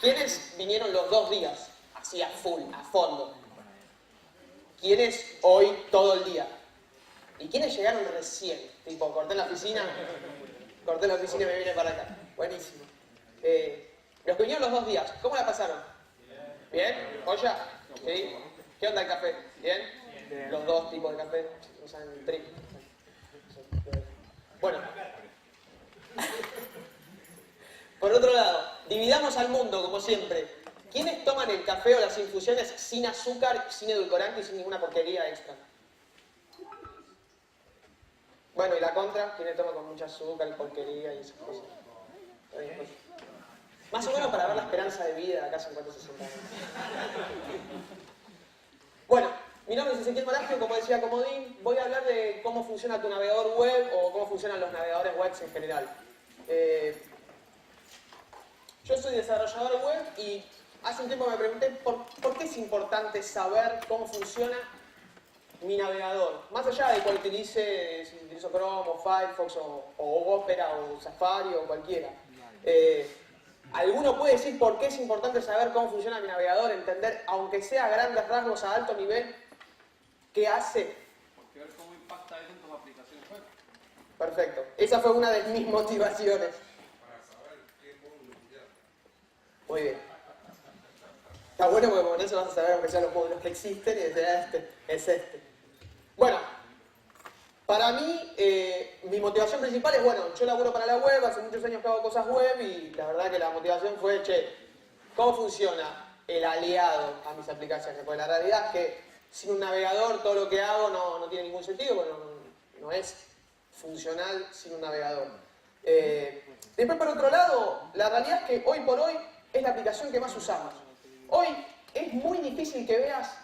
¿Quiénes vinieron los 2 días? Así a full, a fondo. ¿Quiénes hoy todo el día? ¿Y quiénes llegaron recién? Tipo, corté la oficina y me vine para acá. Buenísimo. Los que vinieron los 2 días, ¿cómo la pasaron? ¿Bien? ¿Olla? ¿Sí? ¿Qué onda el café? ¿Bien? Bien. Los 2 tipos de café, usan el triple. Bueno. Por otro lado, dividamos al mundo, como siempre. ¿Quiénes toman el café o las infusiones sin azúcar, sin edulcorante y sin ninguna porquería extra? Bueno, y la contra, ¿quiénes toman con mucha azúcar y porquería y esas cosas? Más o menos para ver la esperanza de vida de acá 50-60 años. Bueno, mi nombre es Ezequiel Maragio, como decía Comodín, voy a hablar de cómo funciona tu navegador web o cómo funcionan los navegadores web en general. Yo soy desarrollador web y hace un tiempo me pregunté por qué es importante saber cómo funciona mi navegador. Más allá de cuál utilice, si utilizo Chrome o Firefox o Opera o Safari o cualquiera. ¿Alguno puede decir por qué es importante saber cómo funciona mi navegador? Entender, aunque sea a grandes rasgos, a alto nivel, qué hace. Porque ver cómo impacta eso en tus aplicaciones web. Perfecto. Esa fue una de mis motivaciones. Muy bien. Está bueno porque con eso vas a saber aunque sean los módulos que existen y este es este. Bueno, para mí, mi motivación principal es, bueno, yo laburo para la web, hace muchos años que hago cosas web y la verdad que la motivación fue, ¿cómo funciona el aliado a mis aplicaciones? Porque la realidad es que sin un navegador todo lo que hago no tiene ningún sentido, porque no es funcional sin un navegador. Después, por otro lado, la realidad es que hoy por hoy es la aplicación que más usamos. Hoy es muy difícil que veas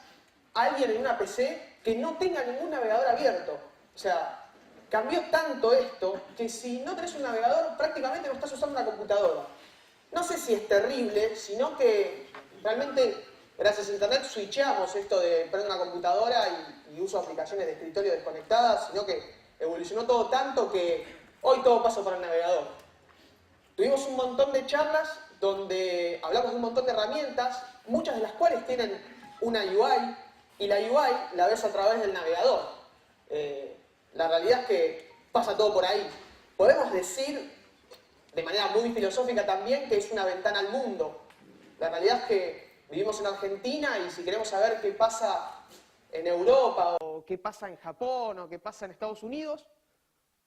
a alguien en una PC que no tenga ningún navegador abierto. O sea, cambió tanto esto que si no tenés un navegador prácticamente no estás usando una computadora. No sé si es terrible, sino que realmente gracias a internet switchamos esto de prender una computadora y uso aplicaciones de escritorio desconectadas, sino que evolucionó todo tanto que hoy todo pasa por el navegador. Tuvimos un montón de charlas donde hablamos de un montón de herramientas, muchas de las cuales tienen una UI, y la UI la ves a través del navegador. La realidad es que pasa todo por ahí. Podemos decir, de manera muy filosófica también, que es una ventana al mundo. La realidad es que vivimos en Argentina y si queremos saber qué pasa en Europa, o qué pasa en Japón, o qué pasa en Estados Unidos,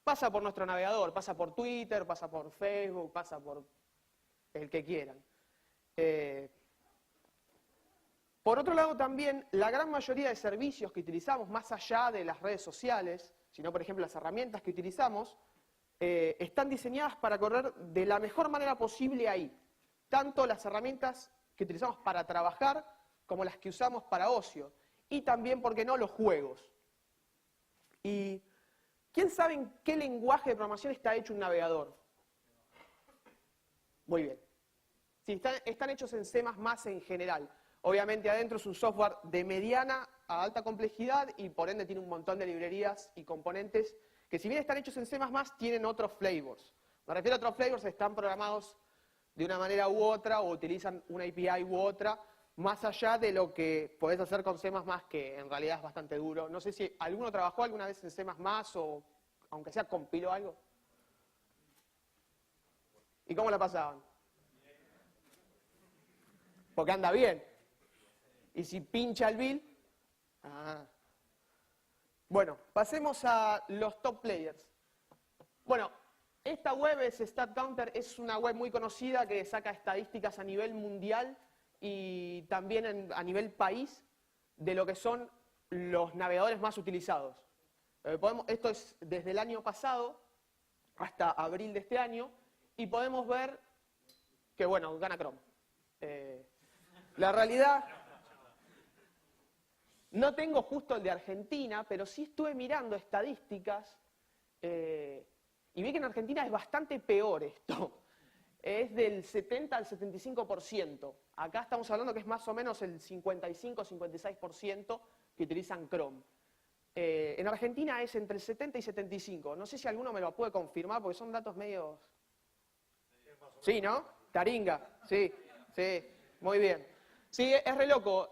pasa por nuestro navegador, pasa por Twitter, pasa por Facebook, pasa por el que quieran. Por otro lado también, la gran mayoría de servicios que utilizamos, más allá de las redes sociales, sino por ejemplo las herramientas que utilizamos, están diseñadas para correr de la mejor manera posible ahí. Tanto las herramientas que utilizamos para trabajar, como las que usamos para ocio. Y también, ¿por qué no?, los juegos. ¿Y quién sabe en qué lenguaje de programación está hecho un navegador? Muy bien. Sí, están hechos en C++ en general. Obviamente adentro es un software de mediana a alta complejidad y por ende tiene un montón de librerías y componentes que si bien están hechos en C++ tienen otros flavors. Me refiero a otros flavors, están programados de una manera u otra o utilizan una API u otra, más allá de lo que podés hacer con C++, que en realidad es bastante duro. No sé si alguno trabajó alguna vez en C++ o aunque sea compiló algo. ¿Y cómo la pasaban? Porque anda bien. Y si pincha el bill... Bueno, pasemos a los top players. Bueno, esta web es StatCounter, es una web muy conocida que saca estadísticas a nivel mundial y también a nivel país de lo que son los navegadores más utilizados. Esto es desde el año pasado hasta abril de este año y podemos ver que, bueno, gana Chrome. La realidad... No tengo justo el de Argentina, pero sí estuve mirando estadísticas y vi que en Argentina es bastante peor esto. Es del 70 al 75%. Acá estamos hablando que es más o menos el 55-56% que utilizan Chrome. En Argentina es entre el 70 y 75. No sé si alguno me lo puede confirmar porque son datos medios... Sí, ¿no? Taringa, sí. Sí, muy bien. Sí, es re loco.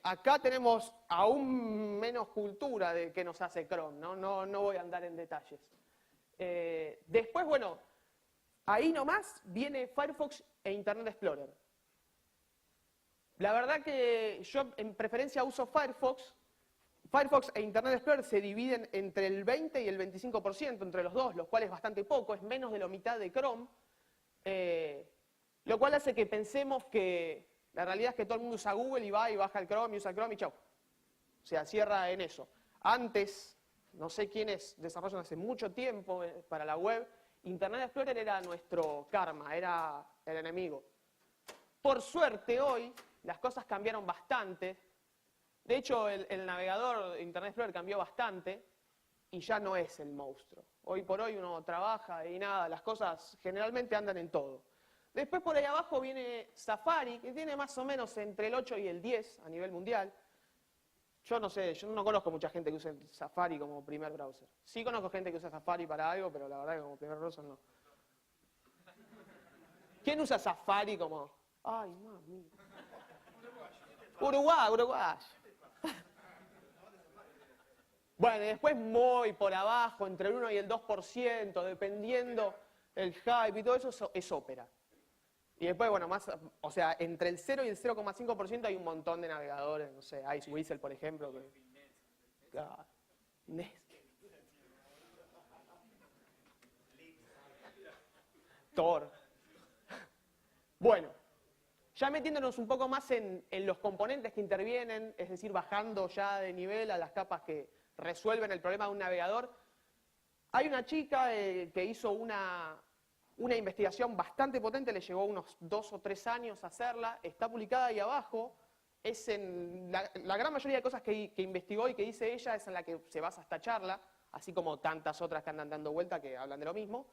Acá tenemos aún menos cultura de qué nos hace Chrome, ¿no? No voy a andar en detalles. Después, bueno, ahí nomás viene Firefox e Internet Explorer. La verdad que yo en preferencia uso Firefox. Firefox e Internet Explorer se dividen entre el 20 y el 25% entre los dos, lo cual es bastante poco, es menos de la mitad de Chrome. Lo cual hace que pensemos que la realidad es que todo el mundo usa Google y va y baja el Chrome y usa el Chrome y chau. O sea, cierra en eso. Antes, no sé quiénes desarrollan hace mucho tiempo para la web, Internet Explorer era nuestro karma, era el enemigo. Por suerte hoy las cosas cambiaron bastante. De hecho, el navegador Internet Explorer cambió bastante y ya no es el monstruo. Hoy por hoy uno trabaja y nada, las cosas generalmente andan en todo. Después por ahí abajo viene Safari, que tiene más o menos entre el 8 y el 10 a nivel mundial. Yo no sé, yo no conozco mucha gente que use Safari como primer browser. Sí conozco gente que usa Safari para algo, pero la verdad que como primer browser no. ¿Quién usa Safari como...? Ay, mami. Uruguay. Bueno, y después muy por abajo, entre el 1 y el 2%, dependiendo el hype y todo eso, es Opera. Y después, bueno, más, o sea, entre el 0 y el 0,5% hay un montón de navegadores, no sé, Iceweasel, por ejemplo. Tor. Bueno, ya metiéndonos un poco más en los componentes que intervienen, es decir, bajando ya de nivel a las capas que resuelven el problema de un navegador, hay una chica que hizo una investigación bastante potente, le llevó unos 2 o 3 años hacerla, está publicada ahí abajo, es en la gran mayoría de cosas que investigó y que dice ella es en la que se basa esta charla, así como tantas otras que andan dando vuelta que hablan de lo mismo.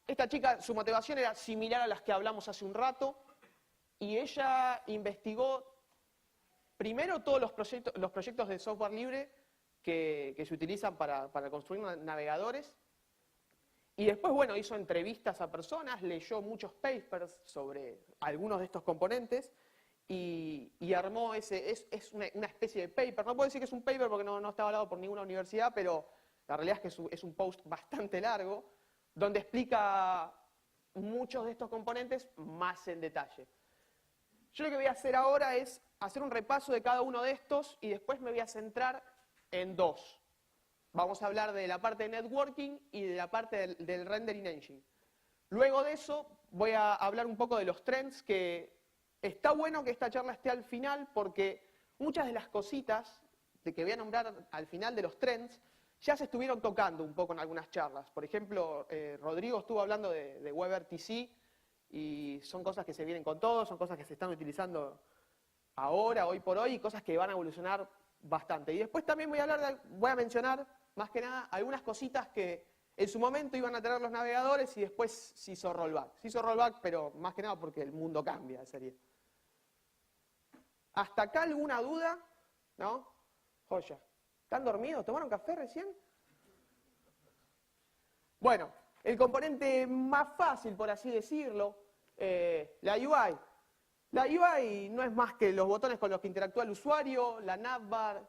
Esta chica, su motivación era similar a las que hablamos hace un rato, y ella investigó primero todos los proyectos de software libre que se utilizan para construir navegadores, y después, bueno, hizo entrevistas a personas, leyó muchos papers sobre algunos de estos componentes, y armó es una especie de paper. No puedo decir que es un paper porque no está avalado por ninguna universidad, pero la realidad es que es un post bastante largo, donde explica muchos de estos componentes más en detalle. Yo lo que voy a hacer ahora es hacer un repaso de cada uno de estos y después me voy a centrar en dos. Vamos a hablar de la parte de networking y de la parte del rendering engine. Luego de eso voy a hablar un poco de los trends, que está bueno que esta charla esté al final porque muchas de las cositas de que voy a nombrar al final de los trends ya se estuvieron tocando un poco en algunas charlas. Por ejemplo, Rodrigo estuvo hablando de WebRTC y son cosas que se vienen con todo, son cosas que se están utilizando ahora, hoy por hoy, y cosas que van a evolucionar bastante. Y después también voy a mencionar, más que nada, algunas cositas que en su momento iban a tener los navegadores y después se hizo rollback. Se hizo rollback, pero más que nada porque el mundo cambia, sería. ¿Hasta acá alguna duda? ¿No? Joya. ¿Están dormidos? ¿Tomaron café recién? Bueno, el componente más fácil, por así decirlo, la UI. La UI no es más que los botones con los que interactúa el usuario, la navbar,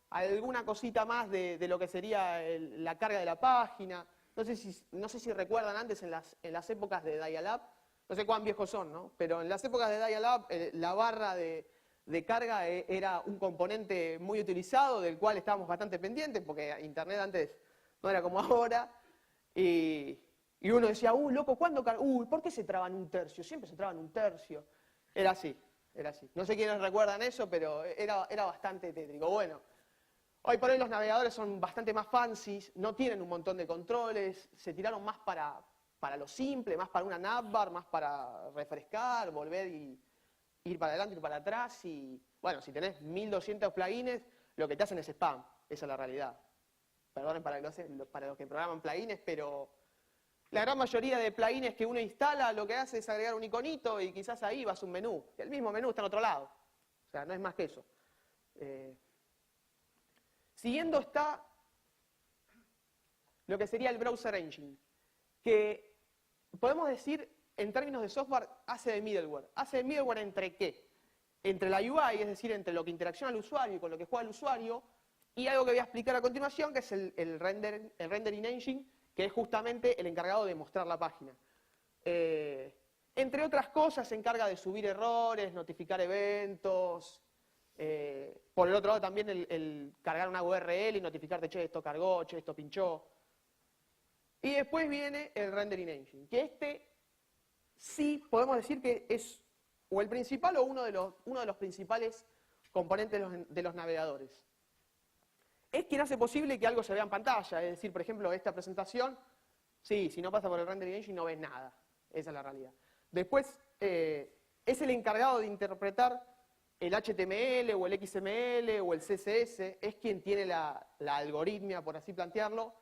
alguna cosita más de lo que sería la carga de la página. No sé si recuerdan antes en las épocas de Dial-Up, no sé cuán viejos son, ¿no? Pero en las épocas de Dial-Up la barra de carga era un componente muy utilizado, del cual estábamos bastante pendientes, porque Internet antes no era como ahora. Y uno decía, loco, ¿cuándo carga? ¿Por qué se traban un tercio? Siempre se traban un tercio. Era así, era así. No sé quiénes recuerdan eso, pero era bastante tétrico. Bueno, hoy por hoy los navegadores son bastante más fancy, no tienen un montón de controles, se tiraron más para lo simple, más para una navbar, más para refrescar, volver y ir para adelante, ir para atrás. Y bueno, si tenés 1200 plugins, lo que te hacen es spam, esa es la realidad. Perdonen para los que programan plugins, pero la gran mayoría de plugins que uno instala lo que hace es agregar un iconito y quizás ahí vas a un menú. El mismo menú está en otro lado. O sea, no es más que eso. Siguiendo está lo que sería el Browser Engine, que podemos decir en términos de software, hace de middleware. ¿Hace de middleware entre qué? Entre la UI, es decir, entre lo que interacciona el usuario y con lo que juega el usuario, y algo que voy a explicar a continuación, que es el rendering engine, que es justamente el encargado de mostrar la página. Entre otras cosas, se encarga de subir errores, notificar eventos. Por el otro lado, también el cargar una URL y notificarte, che, esto cargó, che, esto pinchó. Y después viene el rendering engine, que sí podemos decir que es o el principal o uno de los principales componentes de los navegadores. Es quien hace posible que algo se vea en pantalla, es decir, por ejemplo, esta presentación, sí, si no pasa por el rendering engine no ves nada, esa es la realidad. Después, es el encargado de interpretar el HTML o el XML o el CSS, es quien tiene la algoritmia, por así plantearlo,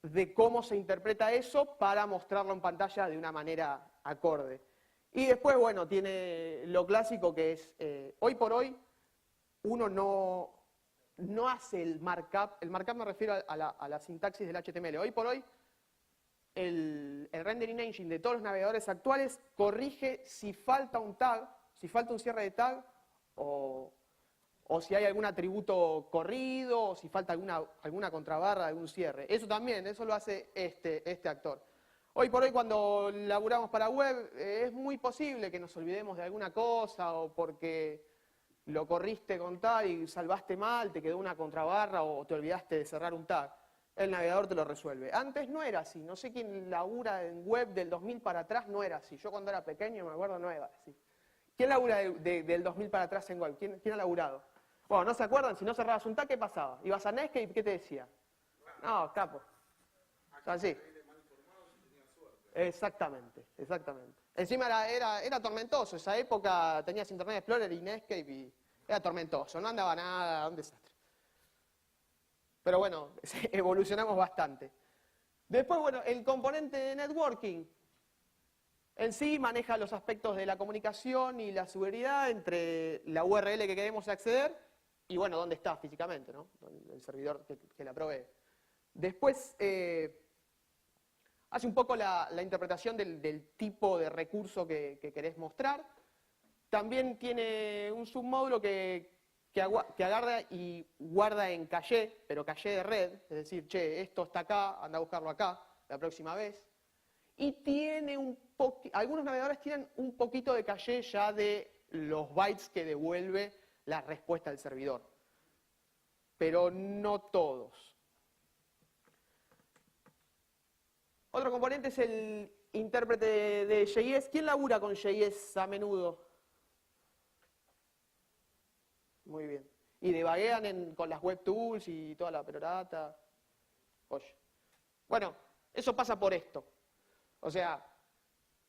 de cómo se interpreta eso para mostrarlo en pantalla de una manera acorde. Y después, bueno, tiene lo clásico que es, hoy por hoy, uno no hace el markup me refiero a la sintaxis del HTML. Hoy por hoy, el rendering engine de todos los navegadores actuales corrige si falta un tag, si falta un cierre de tag, o si hay algún atributo corrido, o si falta alguna contrabarra, algún cierre. Eso también, eso lo hace este actor. Hoy por hoy, cuando laburamos para web, es muy posible que nos olvidemos de alguna cosa, o porque lo corriste con tal y salvaste mal, te quedó una contrabarra, o te olvidaste de cerrar un tag. El navegador te lo resuelve. Antes no era así. No sé quién labura en web del 2000 para atrás, no era así. Yo cuando era pequeño, me acuerdo, no era así. ¿Quién labura del 2000 para atrás en web? ¿Quién ha laburado? Bueno, ¿no se acuerdan? Si no cerrabas un tag, ¿qué pasaba? Ibas a Netscape y ¿qué te decía? No, capo. Así. Exactamente, exactamente. Encima era tormentoso. Esa época tenías Internet Explorer y Netscape y era tormentoso. No andaba nada, un desastre. Pero bueno, evolucionamos bastante. Después, bueno, el componente de networking en sí maneja los aspectos de la comunicación y la seguridad entre la URL que queremos acceder y, bueno, dónde está físicamente, ¿no? El servidor que la provee. Después, hace un poco la interpretación del tipo de recurso que querés mostrar. También tiene un submódulo que agarra y guarda en caché, pero caché de red, es decir, che, esto está acá, anda a buscarlo acá la próxima vez. Y tiene algunos navegadores tienen un poquito de caché ya de los bytes que devuelve la respuesta del servidor, pero no todos. Otro componente es el intérprete de JS. ¿Quién labura con JS a menudo? Muy bien. ¿Y debuguean con las web tools y toda la perorata? Oye. Bueno, eso pasa por esto. O sea,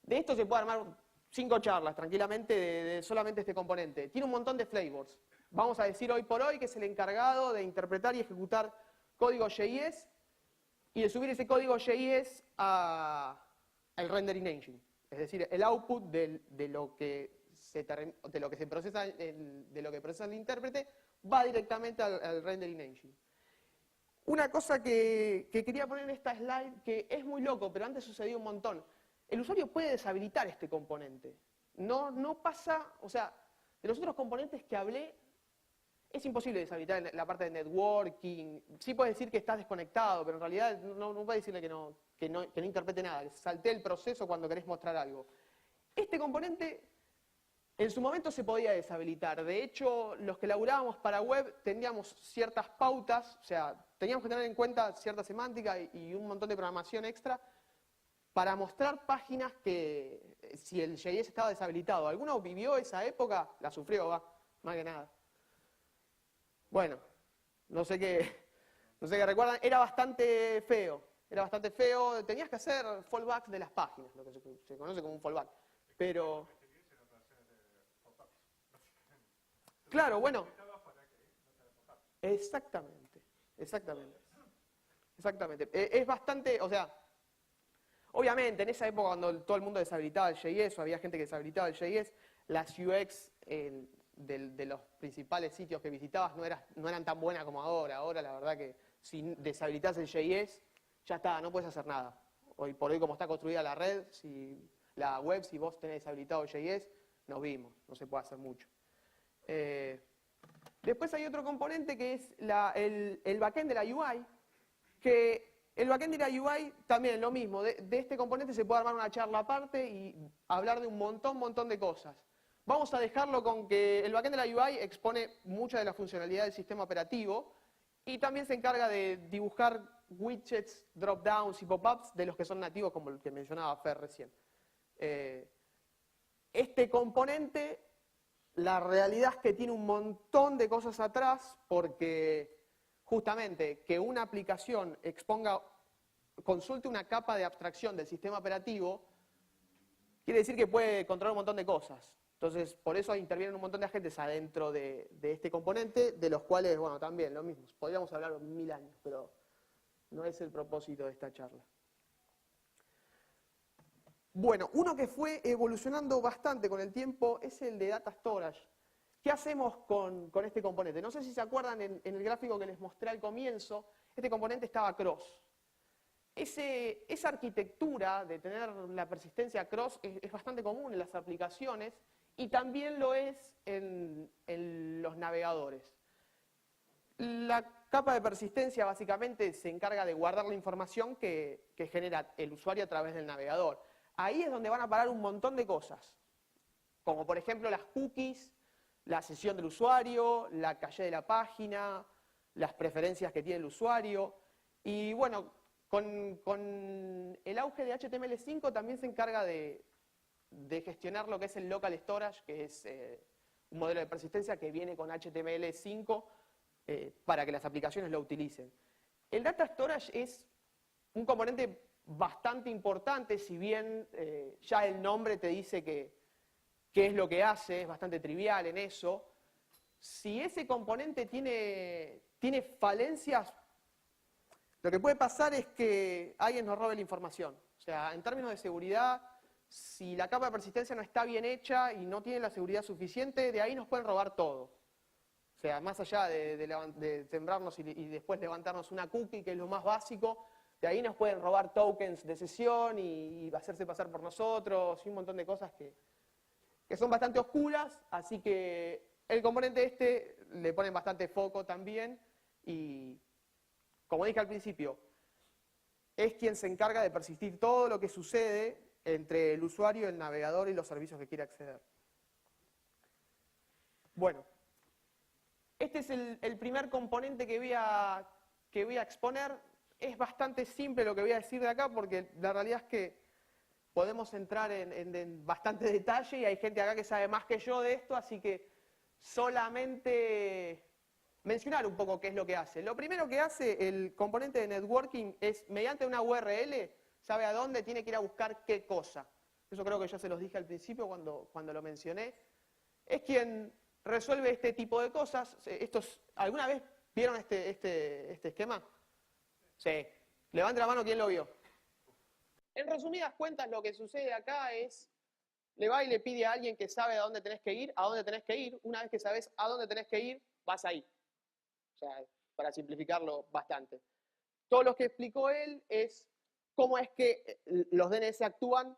de esto se puede armar 5 charlas tranquilamente de solamente este componente. Tiene un montón de flavors. Vamos a decir hoy por hoy que es el encargado de interpretar y ejecutar código JS y de subir ese código JS al rendering engine. Es decir, el output de lo que procesa el intérprete va directamente al rendering engine. Una cosa que quería poner en esta slide, que es muy loco, pero antes sucedía un montón. El usuario puede deshabilitar este componente. No pasa, o sea, de los otros componentes que hablé, es imposible deshabilitar la parte de networking. Sí puedes decir que estás desconectado, pero en realidad no puedes decirle que no interprete nada, que salte el proceso cuando querés mostrar algo. Este componente en su momento se podía deshabilitar. De hecho, los que laburábamos para web teníamos ciertas pautas, o sea, teníamos que tener en cuenta cierta semántica y un montón de programación extra para mostrar páginas que, si el JS estaba deshabilitado. ¿Alguno vivió esa época? La sufrió, más que nada. Bueno, no sé qué recuerdan. Era bastante feo. Tenías que hacer fallbacks de las páginas, lo que se conoce como un fallback. Pero... Claro, bueno. Exactamente. Es bastante, o sea, obviamente en esa época cuando todo el mundo deshabilitaba el JS, o había gente que deshabilitaba el JS, las UX de los principales sitios que visitabas no eran tan buenas como ahora. Ahora la verdad que si deshabilitas el JS, ya está, no puedes hacer nada. Hoy por hoy como está construida la red, si la web, si vos tenés habilitado JS, nos vimos, no se puede hacer mucho. Después hay otro componente que es el backend de la UI, que el backend de la UI también lo mismo, de este componente se puede armar una charla aparte y hablar de un montón de cosas. Vamos a dejarlo con que el backend de la UI expone mucha de la funcionalidad del sistema operativo y también se encarga de dibujar widgets, dropdowns y pop-ups de los que son nativos, como el que mencionaba Fer recién. Este componente, la realidad es que tiene un montón de cosas atrás porque justamente que una aplicación consulte una capa de abstracción del sistema operativo, quiere decir que puede controlar un montón de cosas. Entonces, por eso intervienen un montón de agentes adentro de este componente, de los cuales, bueno, también lo mismo, podríamos hablar 1000 años, pero no es el propósito de esta charla. Bueno, uno que fue evolucionando bastante con el tiempo es el de Data Storage. ¿Qué hacemos con este componente? No sé si se acuerdan en el gráfico que les mostré al comienzo, este componente estaba cross. Esa arquitectura de tener la persistencia cross es bastante común en las aplicaciones y también lo es en los navegadores. La capa de persistencia básicamente se encarga de guardar la información que genera el usuario a través del navegador. Ahí es donde van a parar un montón de cosas, como por ejemplo las cookies, la sesión del usuario, la caché de la página, las preferencias que tiene el usuario. Y bueno, con el auge de HTML5 también se encarga de gestionar lo que es el local storage, que es un modelo de persistencia que viene con HTML5 para que las aplicaciones lo utilicen. El data storage es un componente bastante importante, si bien ya el nombre te dice qué es lo que hace, es bastante trivial en eso. Si ese componente tiene falencias, lo que puede pasar es que alguien nos robe la información. O sea, en términos de seguridad, si la capa de persistencia no está bien hecha y no tiene la seguridad suficiente, de ahí nos pueden robar todo. O sea, más allá de sembrarnos y después levantarnos una cookie, que es lo más básico, de ahí nos pueden robar tokens de sesión y hacerse pasar por nosotros y un montón de cosas que son bastante oscuras, así que el componente este le ponen bastante foco también y, como dije al principio, es quien se encarga de persistir todo lo que sucede entre el usuario, el navegador y los servicios que quiere acceder. Bueno, este es el primer componente que voy a exponer. Es bastante simple lo que voy a decir de acá porque la realidad es que podemos entrar en bastante detalle y hay gente acá que sabe más que yo de esto, así que solamente mencionar un poco qué es lo que hace. Lo primero que hace el componente de networking es, mediante una URL, sabe a dónde tiene que ir a buscar qué cosa. Eso creo que ya se los dije al principio cuando lo mencioné. Es quien resuelve este tipo de cosas. ¿Alguna vez vieron este esquema? Sí. Levante la mano quien lo vio. En resumidas cuentas, lo que sucede acá es, le va y le pide a alguien que sabe a dónde tenés que ir, a dónde tenés que ir. Una vez que sabes a dónde tenés que ir, vas ahí. O sea, para simplificarlo bastante. Todo lo que explicó él es cómo es que los DNS actúan.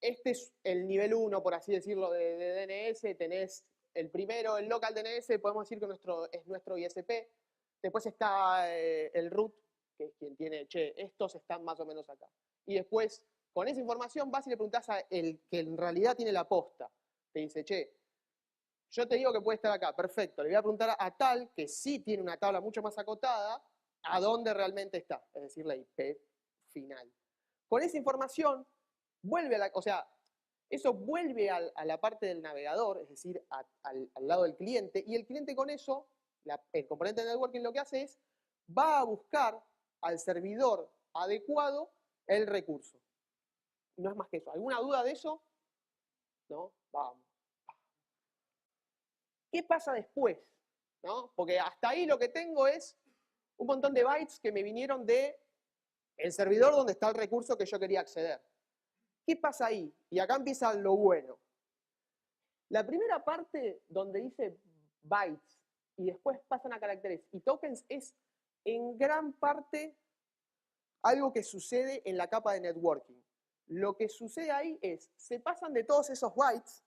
Este es el nivel 1, por así decirlo, de DNS. Tenés el primero, el local DNS, podemos decir que es nuestro ISP. Después está el root, que es quien tiene, estos están más o menos acá. Y después, con esa información, vas y le preguntás a el que en realidad tiene la posta. Te dice, yo te digo que puede estar acá, perfecto. Le voy a preguntar a tal, que sí tiene una tabla mucho más acotada, a dónde realmente está, es decir, la IP final. Con esa información, eso vuelve a la parte del navegador, es decir, al lado del cliente, y el cliente con eso, el componente de networking lo que hace es, va a buscar al servidor adecuado el recurso. No es más que eso. ¿Alguna duda de eso? ¿No? Vamos. ¿Qué pasa después? ¿No? Porque hasta ahí lo que tengo es un montón de bytes que me vinieron del servidor donde está el recurso que yo quería acceder. ¿Qué pasa ahí? Y acá empieza lo bueno. La primera parte donde dice bytes y después pasan a caracteres y tokens es en gran parte algo que sucede en la capa de networking. lo que sucede ahí es, se pasan de todos esos bytes,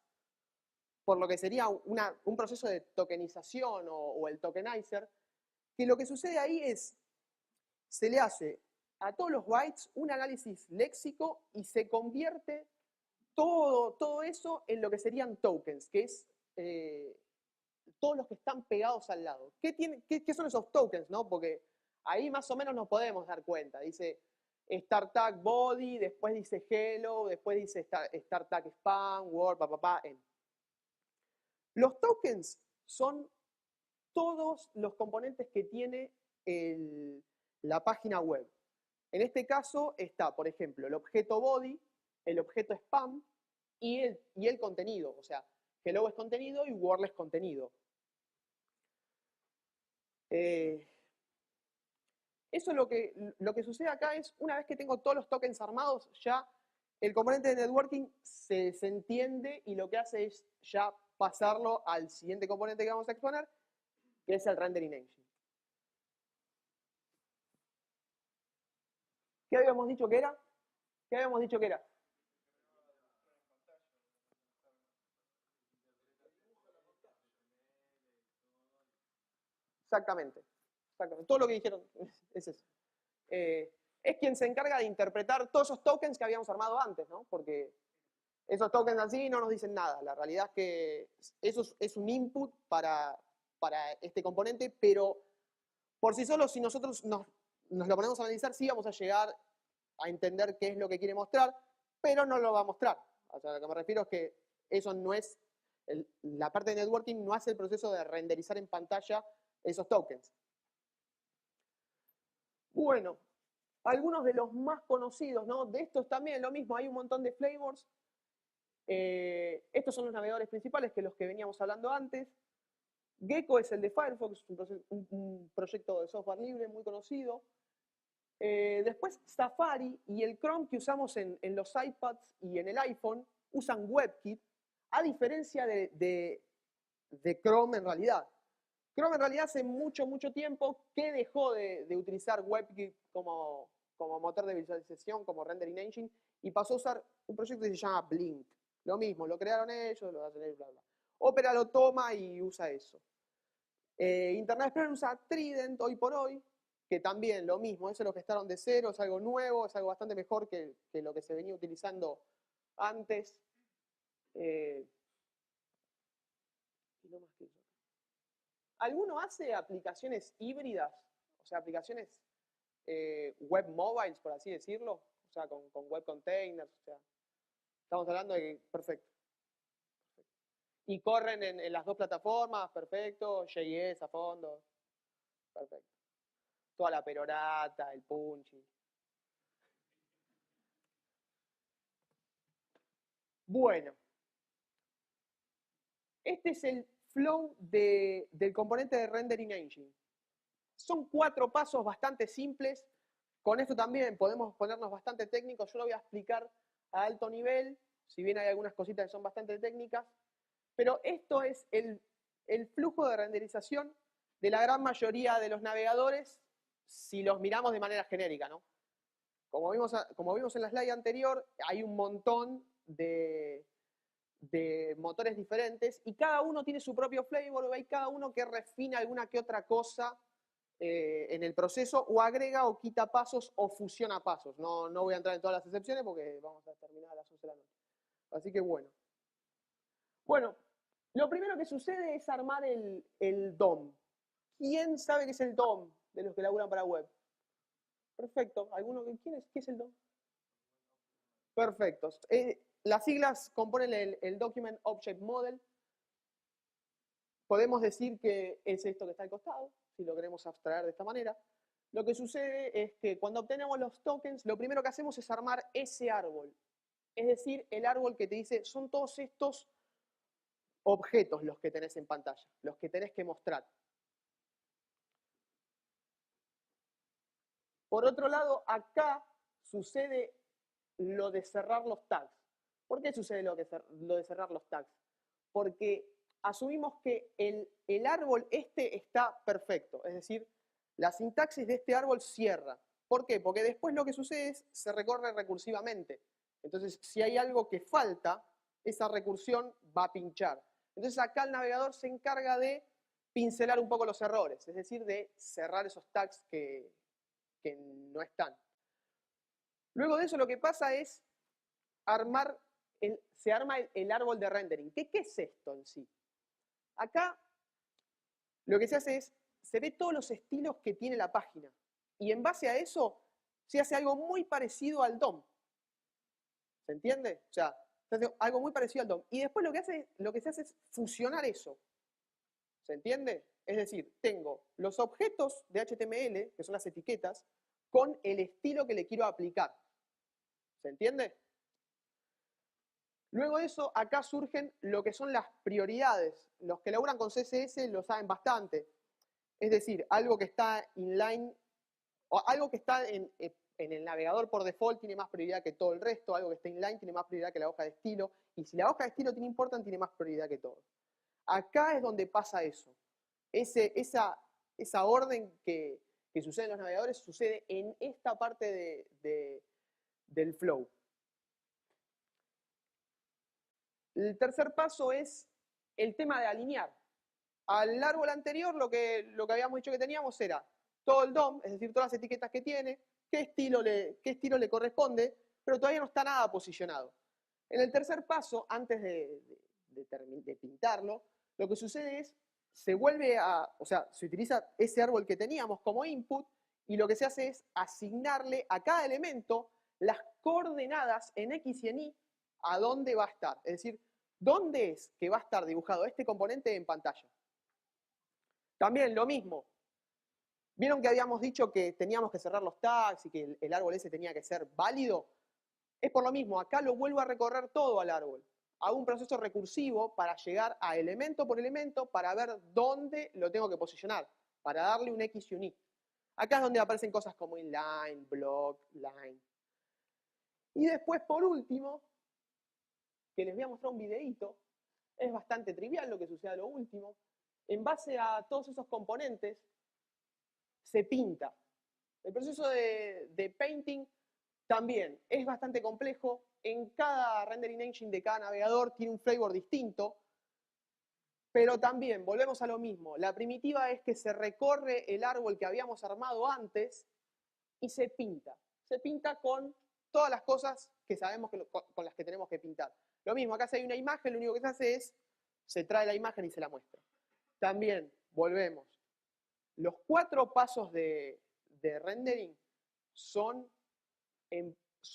por lo que sería un proceso de tokenización o el tokenizer, que lo que sucede ahí es, se le hace a todos los bytes un análisis léxico y se convierte todo eso en lo que serían tokens, que es todos los que están pegados al lado. ¿Qué son esos tokens? ¿No? Porque ahí más o menos nos podemos dar cuenta. Dice start tag body, después dice hello, después dice start tag spam, word, end. Los tokens son todos los componentes que tiene la página web. En este caso está, por ejemplo, el objeto body, el objeto spam y el contenido. O sea, hello es contenido y word es contenido. Eso lo que sucede acá es, una vez que tengo todos los tokens armados, ya el componente de networking se entiende y lo que hace es ya pasarlo al siguiente componente que vamos a exponer, que es el rendering engine. ¿Qué habíamos dicho que era? ¿Qué habíamos dicho que era? Exactamente. Todo lo que dijeron es eso. Es quien se encarga de interpretar todos esos tokens que habíamos armado antes, ¿no? Porque esos tokens así no nos dicen nada. La realidad es que eso es un input para este componente, pero por sí solo, si nosotros nos lo ponemos a analizar, sí vamos a llegar a entender qué es lo que quiere mostrar, pero no lo va a mostrar. O sea, a lo que me refiero es que eso no es, la parte de networking no hace el proceso de renderizar en pantalla esos tokens. Bueno, algunos de los más conocidos, ¿no? De estos también lo mismo, hay un montón de flavors. Estos son los navegadores principales, que los que veníamos hablando antes. Gecko es el de Firefox, un proyecto de software libre muy conocido. Después Safari y el Chrome que usamos en los iPads y en el iPhone usan WebKit, a diferencia de Chrome en realidad. Chrome en realidad hace mucho tiempo que dejó de utilizar WebKit como motor de visualización, como rendering engine, y pasó a usar un proyecto que se llama Blink. Lo mismo, lo crearon ellos, lo hacen ellos, bla, bla. Opera lo toma y usa eso. Internet Explorer usa Trident hoy por hoy, que también lo mismo, eso es lo que gestaron de cero, es algo nuevo, es algo bastante mejor que lo que se venía utilizando antes. Y no más que eso. ¿Alguno hace aplicaciones híbridas? O sea, aplicaciones web mobiles, por así decirlo. O sea, con web containers. O sea, estamos hablando de que, perfecto. Y corren en las dos plataformas, perfecto. JS a fondo, perfecto. Toda la perorata, el punchy. Bueno. Este es el flow del componente de rendering engine. Son 4 pasos bastante simples. Con esto también podemos ponernos bastante técnicos. Yo lo voy a explicar a alto nivel, si bien hay algunas cositas que son bastante técnicas. Pero esto es el flujo de renderización de la gran mayoría de los navegadores si los miramos de manera genérica, ¿no? Como vimos en la slide anterior, hay un montón de motores diferentes y cada uno tiene su propio flavor, hay cada uno que refina alguna que otra cosa en el proceso o agrega o quita pasos o fusiona pasos. No voy a entrar en todas las excepciones porque vamos a terminar a las 11 de la noche. Así que bueno. Bueno, lo primero que sucede es armar el DOM. ¿Quién sabe qué es el DOM de los que laburan para web? Perfecto. ¿Qué es el DOM? Perfecto. Las siglas componen el Document Object Model. Podemos decir que es esto que está al costado, si lo queremos abstraer de esta manera. Lo que sucede es que cuando obtenemos los tokens, lo primero que hacemos es armar ese árbol. Es decir, el árbol que te dice, son todos estos objetos los que tenés en pantalla, los que tenés que mostrar. Por otro lado, acá sucede lo de cerrar los tags. ¿Por qué sucede lo de cerrar los tags? Porque asumimos que el árbol está perfecto, es decir, la sintaxis de este árbol cierra. ¿Por qué? Porque después lo que sucede es se recorre recursivamente. Entonces, si hay algo que falta, esa recursión va a pinchar. Entonces, acá el navegador se encarga de pincelar un poco los errores, es decir, de cerrar esos tags que no están. Luego de eso, lo que pasa es se arma el árbol de rendering. ¿Qué es esto en sí? Acá lo que se hace es, se ve todos los estilos que tiene la página. Y en base a eso, se hace algo muy parecido al DOM. ¿Se entiende? O sea, se hace algo muy parecido al DOM. Y después lo que se hace es fusionar eso. ¿Se entiende? Es decir, tengo los objetos de HTML, que son las etiquetas, con el estilo que le quiero aplicar. ¿Se entiende? Luego de eso, acá surgen lo que son las prioridades. Los que laburan con CSS lo saben bastante. Es decir, algo que está inline, o algo que está en el navegador por default tiene más prioridad que todo el resto, algo que está inline tiene más prioridad que la hoja de estilo, y si la hoja de estilo tiene important, tiene más prioridad que todo. Acá es donde pasa eso. Esa orden que sucede en los navegadores sucede en esta parte del flow. El tercer paso es el tema de alinear. Al árbol anterior lo que habíamos dicho que teníamos era todo el DOM, es decir, todas las etiquetas que tiene, qué estilo le corresponde, pero todavía no está nada posicionado. En el tercer paso, antes de pintarlo, lo que sucede es, se utiliza ese árbol que teníamos como input y lo que se hace es asignarle a cada elemento las coordenadas en X y en Y a dónde va a estar. Es decir, dónde es que va a estar dibujado este componente en pantalla. También lo mismo. ¿Vieron que habíamos dicho que teníamos que cerrar los tags y que el árbol ese tenía que ser válido? Es por lo mismo, acá lo vuelvo a recorrer todo al árbol. Hago un proceso recursivo para llegar a elemento por elemento para ver dónde lo tengo que posicionar, para darle un X y un Y. Acá es donde aparecen cosas como inline, block, line. Y después, por último, que les voy a mostrar un videíto, es bastante trivial lo que sucede a lo último. En base a todos esos componentes, se pinta. El proceso de painting también es bastante complejo. En cada rendering engine de cada navegador tiene un flavor distinto, pero también volvemos a lo mismo. La primitiva es que se recorre el árbol que habíamos armado antes y se pinta. Se pinta con todas las cosas que sabemos con las que tenemos que pintar. Lo mismo, acá si hay una imagen, lo único que se hace es, se trae la imagen y se la muestra. También, volvemos. Los 4 pasos de rendering son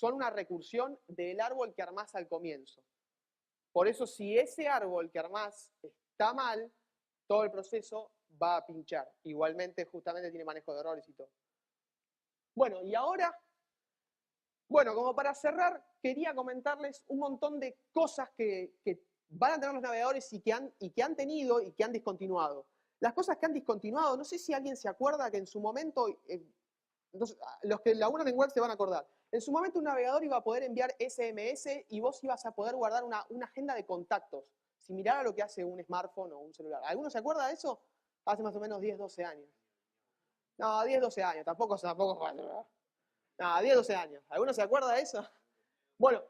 una recursión del árbol que armás al comienzo. Por eso, si ese árbol que armás está mal, todo el proceso va a pinchar. Igualmente, justamente tiene manejo de errores y todo. Bueno, y ahora, como para cerrar, quería comentarles un montón de cosas que van a tener los navegadores y que han tenido y que han discontinuado. Las cosas que han discontinuado, no sé si alguien se acuerda que en su momento, los que laburan en web se van a acordar, en su momento un navegador iba a poder enviar SMS y vos ibas a poder guardar una agenda de contactos, similar a lo que hace un smartphone o un celular. ¿Alguno se acuerda de eso? Hace más o menos 10, 12 años. No, 10, 12 años, tampoco. No, 10, 12 años. ¿Alguno se acuerda de eso? Bueno,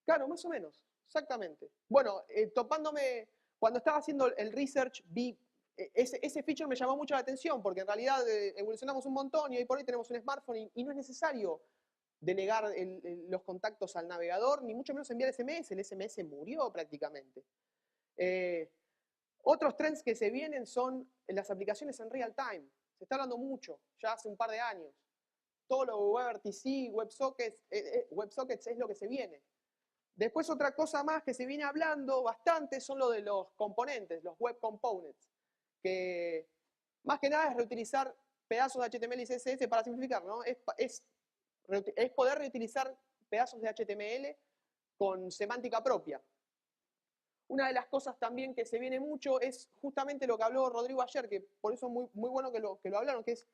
claro, más o menos, exactamente. Bueno, topándome, cuando estaba haciendo el research, vi, ese feature me llamó mucho la atención, porque en realidad evolucionamos un montón y hoy por hoy tenemos un smartphone y no es necesario denegar los contactos al navegador, ni mucho menos enviar SMS, el SMS murió prácticamente. Otros trends que se vienen son las aplicaciones en real time. Se está hablando mucho, ya hace un par de años. Todo lo WebRTC, WebSockets es lo que se viene. Después otra cosa más que se viene hablando bastante son lo de los componentes, los web components, que más que nada es reutilizar pedazos de HTML y CSS para simplificar, ¿no? Es poder reutilizar pedazos de HTML con semántica propia. Una de las cosas también que se viene mucho es justamente lo que habló Rodrigo ayer, que por eso es muy, muy bueno que lo hablaron, que es,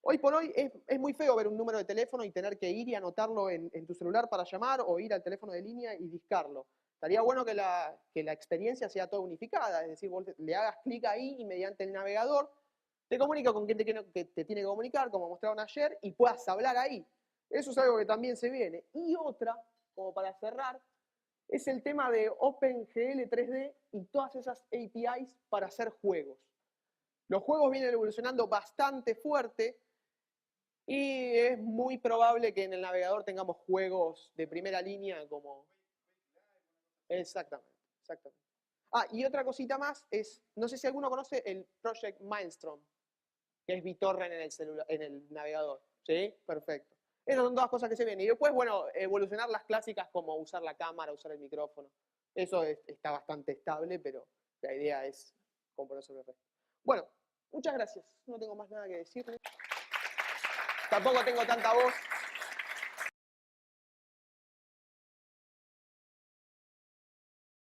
hoy por hoy es muy feo ver un número de teléfono y tener que ir y anotarlo en tu celular para llamar o ir al teléfono de línea y discarlo. Estaría bueno que la experiencia sea toda unificada, es decir, vos le hagas clic ahí y mediante el navegador te comunica con quien te tiene que comunicar, como mostraron ayer, y puedas hablar ahí. Eso es algo que también se viene. Y otra, como para cerrar, es el tema de OpenGL 3D y todas esas APIs para hacer juegos. Los juegos vienen evolucionando bastante fuerte y es muy probable que en el navegador tengamos juegos de primera línea como... Exactamente, exactamente. Ah, y otra cosita más es, no sé si alguno conoce el Project Mindstorm, que es BitTorrent en el navegador. ¿Sí? Perfecto. Esas son todas cosas que se vienen. Y después, bueno, evolucionar las clásicas como usar la cámara, usar el micrófono. Eso está bastante estable, pero la idea es componer sobre el resto. Bueno, muchas gracias. No tengo más nada que decirle. Tampoco tengo tanta voz.